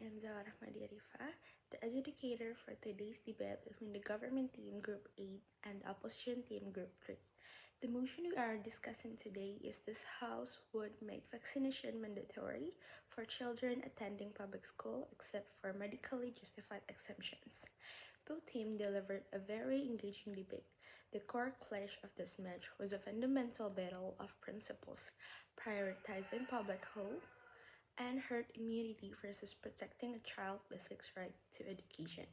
am Zawar Ahmadi Arifah, the adjudicator for today's debate between the government team Group 8 and the opposition team Group 3. The motion we are discussing today is this House would make vaccination mandatory for children attending public school except for medically justified exemptions. Both teams delivered a very engaging debate. The core clash of this match was a fundamental battle of principles, prioritizing public health and herd immunity versus protecting a child's basic right to education.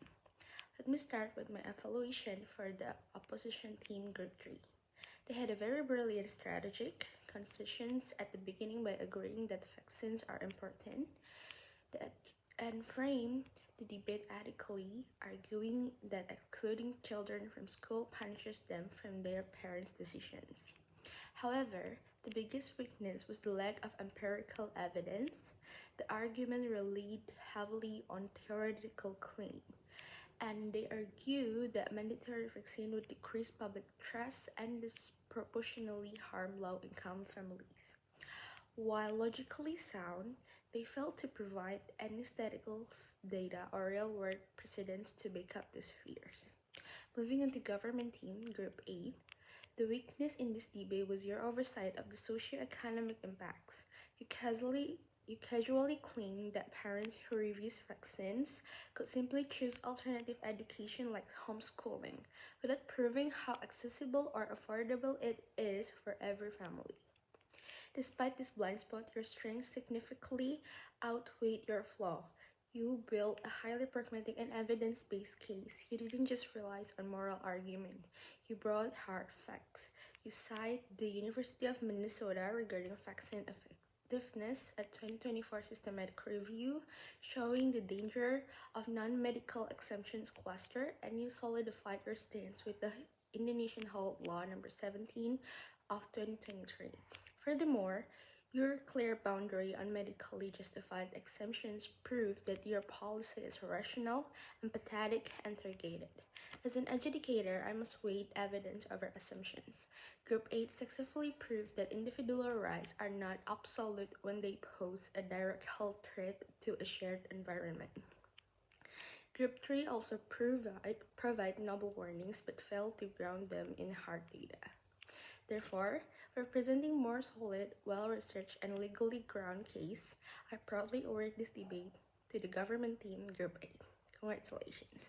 Let me start with my evaluation for the opposition team Group 3. They had a very brilliant strategic concessions at the beginning by agreeing that vaccines are important and frame the debate adequately, arguing that excluding children from school punishes them from their parents' decisions. However, the biggest weakness was the lack of empirical evidence. The argument relied heavily on theoretical claim, and they argued that mandatory vaccine would decrease public trust and disproportionately harm low-income families. While logically sound, they failed to provide any statistical data or real-world precedents to back up these fears. Moving on to government team, Group 8, the weakness in this debate was your oversight of the socio-economic impacts. You casually claim that parents who refuse vaccines could simply choose alternative education like homeschooling, without proving how accessible or affordable it is for every family. Despite this blind spot, your strengths significantly outweighed your flaw. You built a highly pragmatic and evidence-based case. You didn't just rely on moral argument. You brought hard facts. You cite the University of Minnesota regarding vaccine effectiveness, a 2024 systematic review showing the danger of non-medical exemptions cluster, and you solidified your stance with the Indonesian Health Law number 17 of 2023. Furthermore, your clear boundary on medically justified exemptions prove that your policy is rational, empathetic, and targeted. As an adjudicator, I must weigh evidence over assumptions. Group 8 successfully proved that individual rights are not absolute when they pose a direct health threat to a shared environment. Group 3 also provide noble warnings but failed to ground them in hard data. Therefore, for presenting more solid, well-researched, and legally ground case, I proudly award this debate to the government team Group 8. Congratulations.